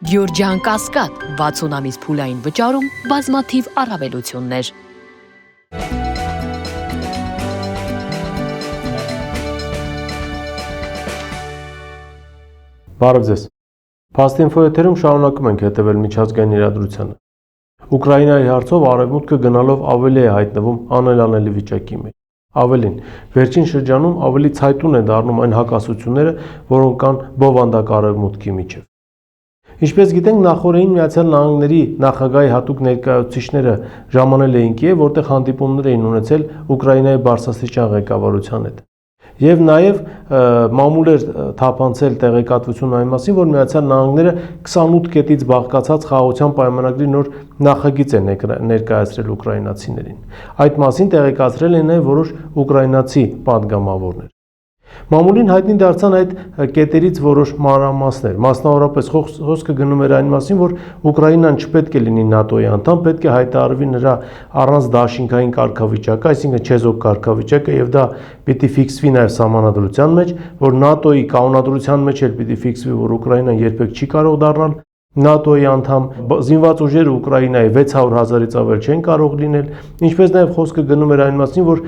Գյորջյան Կասկադ 60 ամիս փուլային վճարում բազմաթիվ առավելություններ։ Բարև ձեզ։ Փաստինֆո եթերում շարունակում ենք հետևել միջազգային իրադրությանը։ Ուկրաինայի հարցով Արևմուտքը գնալով ավելի է հայտնվում անելանելի վիճակի մեջ։ Ավելին, վերջին շրջանում ավելի ցայտուն է դառնում այն հակասությունները, որոնք կան բովանդակ Արևմուտքի միջև։ Ինչպես գիտենք, նախորդին Միացյալ Նահանգների նախագահի հատուկ ներկայացուցիչները ժամանել էին Կիև, որտեղ հանդիպումներ էին ունեցել Ուկրաինայի բարձրաստիճան ղեկավարության հետ։ Եվ նաև մամուլ էր թափանցել տեղեկատվություն այն մասին, որ Միացյալ Նահանգները 28 կետից բաղկացած խաղաղության պայմանագրի նոր նախագիծ է ներկայացրել ուկրաինացիներին։ Այդ մասին տեղեկացրել են նաև որոշ ուկրաինացի պատգամավորներ։ Մամուլին հայտնի դարձան այդ կետերից որոշ մանրամասներ, մասնավորապես խոսքը գնում էր այն մասին, որ Ուկրաինան չպետք է լինի ՆԱՏՕ-ի անդամ, պետք է հայտարարվի նրա առանց դաշինքային կարգավիճակը, այսինքն չեզոք կարգավիճակը, եւ դա պիտի ֆիքսվի նաև սահմանադրության մեջ, որ ՆԱՏՕ-ի կանոնադրության մեջ էլ պիտի ֆիքսվի, որ Ուկրաինան երբեք չի կարող դառնալ ՆԱՏՕ-ի անդամ, զինված ուժերը Ուկրաինայի 600,000-ից ավել չեն կարող լինել, ինչպես նաև խոսքը գնում էր այն մասին, որ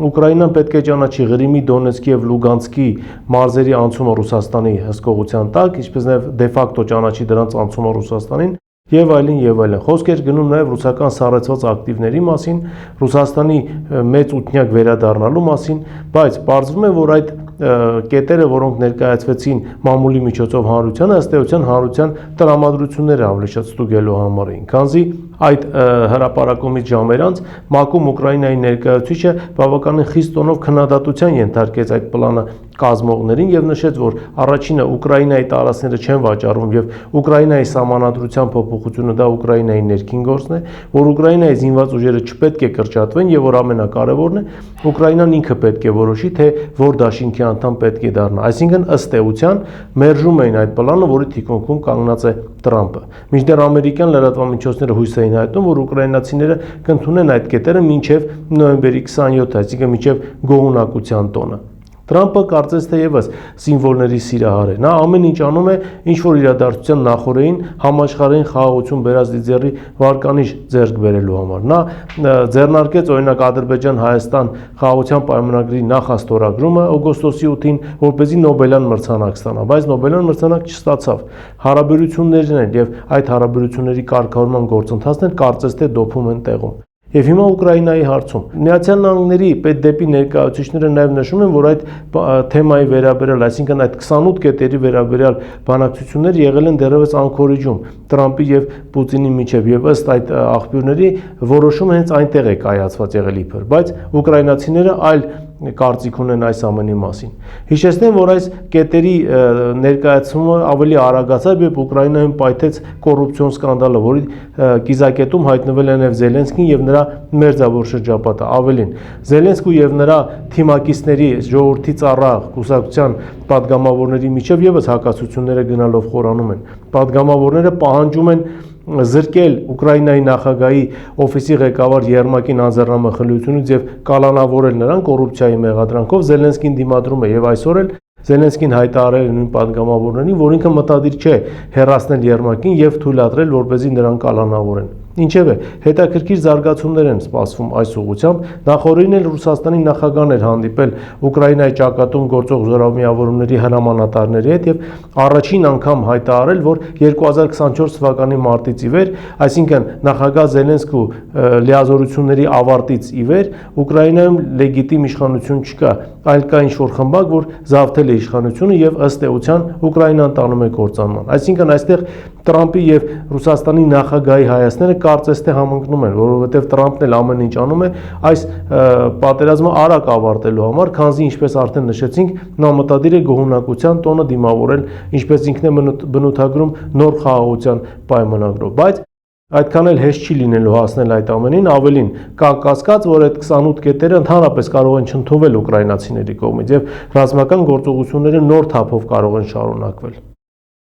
Ուկրաինան պետք է ճանաչի Ղրիմի, Դոնեցկի եւ Լուգանսկի մարզերի անցումը Ռուսաստանի հսկողության տակ, ինչպես նաև դե ֆակտո ճանաչի դրանց անցումը Ռուսաստանին եւ այլն եւ այլն։ Խոսք էր գնում նաև ռուսական սառեցված ակտիվների մասին, Ռուսաստանի մեծ ութնյակ վերադառնալու մասին, բայց պարզվում է, որ այդ կետերը, որոնք ներկայացվեցին մամուլի միջոցով հանրությանը, ըստ էության հանրության տրամադրությունները ավելի շատ ստուգելու համար էին, քանզի այդ հրապարակումից ժամեր անց ՄԱԿ-ում Ուկրաինայի ներկայացուցիչը բավականին խիստ տոնով քննադատության ենթարկեց այդ պլանը կազմողներին եւ նշեց, որ առաջինը Ուկրաինայի տարածքները չեն վաճառվում եւ Ուկրաինայի սահմանադրության փոփոխությունը դա Ուկրաինայի ներքին գործն է, որ Ուկրաինայի զինված ուժերը չպետք է կրճատվեն եւ որ ամենակարևորն է Ուկրաինան ինքը պետք է որոշի, թե որ դաշինքի անդամ պետք է դառնա։ Այսինքն ըստ էության մերժում էին այդ պլանը, որի թիկունքում կանգնած է Տրամպը։ Մինչդեռ ամերիկյան լրատվամիջոցները հույս էին հայտնում, որ ուկրաինացիները կընդունեն այդ կետերը մինչև նոյեմբերի 27, այսինքն մինչև գոհունակության տոնը։ Տրամպը կարծես թե եւս սիմվոլների սիրահար է։ Նա ամեն ինչ անում է, ինչ որ իրադարձության նախորդին համաշխարհային խաղաղություն բերած դիզերի վարկանիշ ձեռք բերելու համար։ Նա ձեռնարկեց օրինակ Ադրբեջան-Հայաստան խաղաղության պայմանագրի նախաստորագրումը օգոստոսի 8-ին, որպեսզի Նոբելյան մրցանակ ստանա, բայց Նոբելյան մրցանակ չստացավ։ Հարաբերություններն են եւ այդ հարաբերությունների կարգավորման գործընթացն էլ կարծես թե դոփում են տեղում։ Եվ հիմա Ուկրաինայի հարցում Միացյալ Նահանգների պետդեպի ներկայացուցիչները նաև նշում են, որ այդ թեմայի վերաբերյալ, այսինքն այդ 28 կետերի վերաբերյալ բանակցություններ եղել են դեռևս Անկորիջում Տրամպի եւ Պուտինի միջև եւ ըստ այդ աղբյուրների որոշումը հենց այնտեղ է կայացված եղել իբր, բայց ուկրաինացիները այլ կարծիք ունեն այս ամենի մասին։ Հիշեցնեմ, որ այս կետերի ներկայացումը ավելի արագացավ, երբ Ուկրաինայում պայթեց կոռուպցիոն սկանդալը, որի կիզակետում հայտնվել է նաև Զելենսկին եւ նրա մերձավոր շրջապատը։ Ավելին, Զելենսկու եւ նրա թիմակիցների ժողովրդի ծառա կուսակցության падգամավորների միջև եւս հակասությունները գնալով խորանում են։ Падգամավորները պահանջում են զրկել Ուկրաինայի նախագահի օֆիսի ղեկավար Երմակին անձեռնամխելիությունից եւ կալանավորել նրան կոռուպցիայի մեղադրանքով Զելենսկին դիմադրում է եւ այսօր էլ Զելենսկին հայտարարել է նույն падգամավորներին, որ ինքը մտադիր չէ հեռացնել Երմակին եւ թույլատրել, որպեսզի նրան կալանավորեն։ Ինչևէ, հետաքրքիր զարգացումներ են սպասվում այս ուղղությամբ։ Նախորդին էլ Ռուսաստանի նախագահն էր հանդիպել Ուկրաինայի ճակատում գործող զորամիավորումների հրամանատարների հետ եւ առաջին անգամ հայտարարել, որ 2024 թվականի մարտից ի վեր, այսինքն նախագահ Զելենսկու լիազորությունների ավարտից ի վեր, Ուկրաինայում լեգիտիմ իշխանություն չկա, այլ կա ինչ-որ խմբակ, որ զավթել է իշխանությունը եւ ըստ էության Ուկրաինան տանում է կործանման։ Այսինքն այստեղ Տրամպի եւ Ռուսաստանի նախագահի հայացքները կարծես թե համընկնում են, որովհետև Տրամպն էլ ամեն ինչ անում է այս պատերազմը արագ ավարտելու համար, քանզի ինչպես արդեն նշեցինք, նա մտադիր է գոհունակության տոնը դիմավորել, ինչպես ինքն է բնութագրում նոր խաղաղության պայմանագրով, բայց այդքան էլ հեշտ չի լինելու հասնել այդ ամենին, ավելին կա կասկած, որ այդ 28 կետերը ընդհանրապես կարող են չընդունվել ուկրաինացիների կողմից եւ ռազմական գործողությունները նոր թափով կարող են շարունակվել։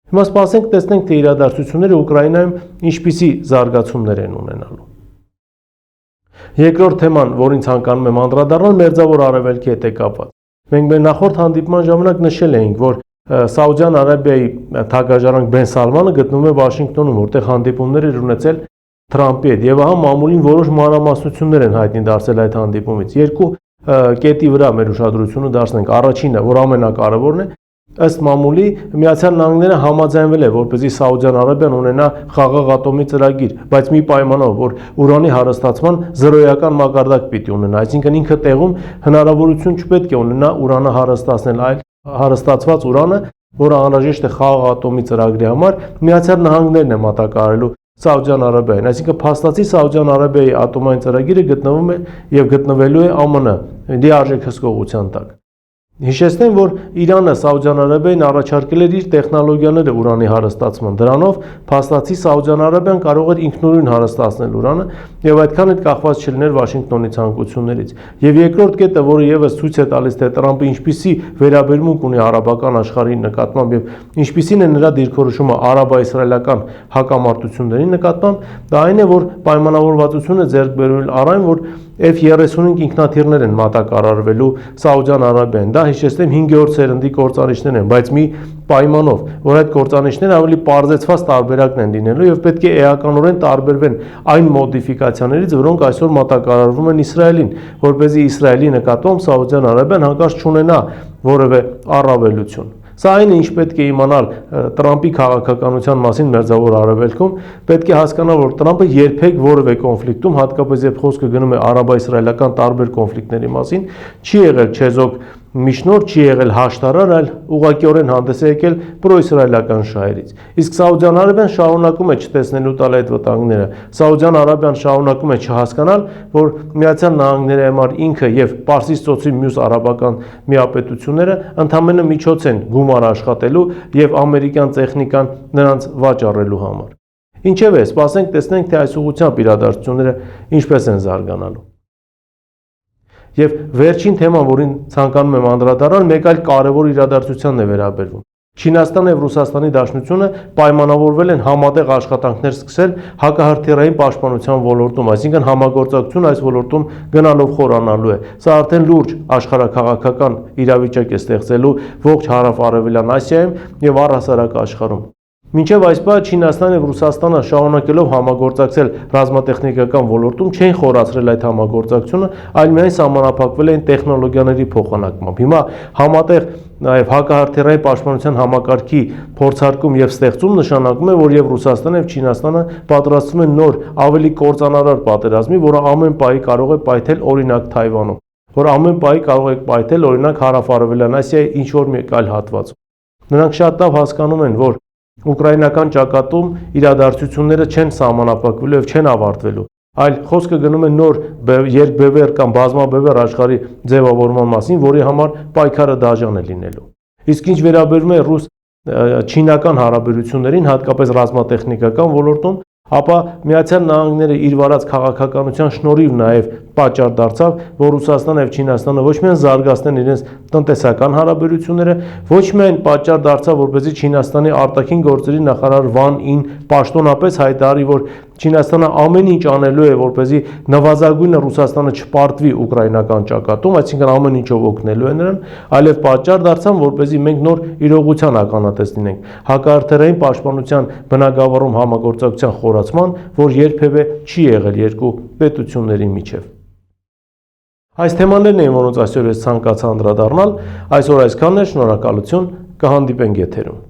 Հիմա սպասենք տեսնենք, թե իրադարձությունները Ուկրաինայում ինչպիսի զարգացումներ են ունենալու։ Երկրորդ թեման, որին ցանկանում եմ անդրադառնալ, մերձավոր Արևելքի հետ է կապված։ Մենք մեր նախորդ հանդիպման ժամանակ նշել էինք, որ Սաուդյան Արաբիայի թագաժարանք Բեն Սալմանը գտնվում է Վաշինգտոնում, որտեղ հանդիպումներ էր ունեցել Թրամփի հետ, եւ ահա մամուլին որոշ մանրամասնություններ են հայտնի դարձել այդ հանդիպումից։ Երկու կետի վրա մեր ուշադրությունը դարձնենք։ Առաջինը, որ ամենակարևորն է, ըստ մամուլի Միացյալ Նահանգները համաձայնվել է, որպեսզի Սաուդյան Արաբիան ունենա խաղաղ ատոմի ծրագիր, բայց մի պայմանով, որ ուրանի հարստացման զրոյական մակարդակ պիտի ունենա, այսինքն ինքը տեղում հնարավորություն չպետք է ունենա ուրանը հարստացնել, այլ հարստացված ուրանը, որը անհրաժեշտ է խաղաղ ատոմի ծրագրի համար, Միացյալ Նահանգներն է մատակարարելու Սաուդյան Արաբիային, այսինքն փաստացի Սաուդյան Արաբիայի ատոմային ծրագիրը գտնվում է եւ գտնվելու է ԱՄՆ լիարժեք հսկողության տակ։ Հիշեցնեմ, որ Իրանը Սաուդյան Արաբիային առաջարկել էր իր տեխնոլոգիաները ուրանի հարստացման։ Դրանով փաստացի Սաուդյան Արաբիան կարող էր ինքնուրույն հարստացնել ուրանը եւ այդքան էլ կախված չլիներ Վաշինգտոնի ցանկություններից։ Եվ երկրորդ կետը, որը եւս ցույց է տալիս, թե Տրամփը ինչպիսի վերաբերմունք ունի արաբական աշխարհի նկատմամբ եւ ինչպիսին է նրա դիրքորոշումը արաբա-իսրայելական հակամարտությունների նկատմամբ, դա այն է, որ պայմանավորվածությունը ձեռք բերել առայն, որ F-35 ինքնաթիռներ են մատակարարվելու Սաուդյան Արաբիային։ Դա հիշեցնեմ 5-րդ սերնդի կործանիչներ են, բայց մի պայմանով, որ այդ կործանիչները ավելի պարզեցված տարբերակն են լինելու եւ պետք է էականորեն տարբերվեն այն մոդիֆիկացիաներից, որոնք այսօր մատակարարվում են Իսրայելին, որպեսզի Իսրայելի նկատմամբ Սաուդյան Արաբիան հանկարծ չունենա որևէ առավելություն։ Սա այն է, ինչ պետք է իմանալ Տրամփի քաղաքականության մասին Մերձավոր Արևելքում, պետք է հասկանալ, որ Տրամփը երբեք որևէ կոնֆլիկտում, հատկապես երբ խոսքը գնում է արաբա-իսրայելական տարբեր կոնֆլիկտների մասին, չի եղել չեզոք միջնորդ, չի եղել հաշտարար, այլ ուղղակիորեն հանդես է եկել պրոիսրայելական շահերից։ Իսկ Սաուդյան Արաբիան շարունակում է չտեսնելու տալ այդ վտանգները։ Սաուդյան Արաբիան շարունակում է չհասկանալ, որ Միացյալ Նահանգները համար ինքը եւ Պարսից ծոցի մյուս արաբական միապետությունները ընդամենը միջոց են գումար աշխատելու եւ ամերիկյան տեխնիկան նրանց վաճառելու համար։ Ինչևէ, սպասենք տեսնենք, թե այս ուղղությամբ իրադարձությունները ինչպես են զարգանալու։ Եվ վերջին թեման, որին ցանկանում եմ անդրադառնալ, մեկ այլ կարևոր իրադարձությանն է վերաբերվում։ Չինաստանը եւ Ռուսաստանի Դաշնությունը պայմանավորվել են համատեղ աշխատանքներ սկսել հակահրթիռային պաշտպանության ոլորտում, այսինքն համագործակցություն այս ոլորտում գնալով խորանալու է։ Սա արդեն լուրջ աշխարհաքաղաքական իրավիճակ է ստեղծելու ողջ հարավ-արևելյան Ասիայում եւ առհասարակ աշխարհում։ Մինչև այս պահը Չինաստանն եւ Ռուսաստանը շարունակելով համագործակցել ռազմատեխնիկական ոլորտում չեն խորացրել այդ համագործակցությունը, այլ միայն սահմանափակվել են տեխնոլոգիաների փոխանակմամբ։ Հիմա համատեղ նաև հակահրթիռային պաշտպանության համակարգի փորձարկում եւ ստեղծում նշանակում է, որ եւ Ռուսաստանը եւ Չինաստանը պատրաստվում են նոր, ավելի կործանարար պատերազմի, որը ամեն պահի կարող է պայթել օրինակ Թայվանում, որ ամեն պահի կարող է պայթել օրինակ հարավ-արևելյան Ասիայի ինչ որ մեկ այլ հատվածում։ Նրանք շատ լավ հասկանում են, որ ուկրաինական ճակատում իրադարձությունները չեն սահմանափակվելու եւ չեն ավարտվելու, այլ խոսքը գնում է նոր երկբևեռ կամ բազմաբևեռ աշխարհի ձևավորման մասին, որի համար պայքարը դաժան է լինելու։ Իսկ ինչ վերաբերում է ռուս-չինական հարաբերություններին, հատկապես ռազմատեխնիկական ոլորտում, ապա Միացյալ Նահանգները իր վարած քաղաքականության շնորհիվ նաև պատճառ դարձավ, որ Ռուսաստանը եւ Չինաստանը ոչ միայն զարգացնեն իրենց տնտեսական հարաբերությունները, ոչ միայն պատճառ դարձավ, որպեսզի Չինաստանի արտաքին գործերի նախարար Վան Ին պաշտոնապես հայտարարի, որ Չինաստանը ամեն ինչ անելու է, որպեսզի նվազագույնը Ռուսաստանը չպարտվի ուկրաինական ճակատում, այսինքն ամեն ինչով օգնելու է նրան, այլև պատճառ դարձան, որպեսզի մենք նոր իրողության ականատես լինենք, հակահրթիռային պաշտպանության բնագավառում համագործակցության խորացման, որ երբևէ չի եղել երկու պետությունների միջև։ Այս թեմաներն էին, որոնց այսօր ես ցանկացա անդրադառնալ, այսօր այսքանն է, շնորհակալություն, կհանդիպենք եթերում։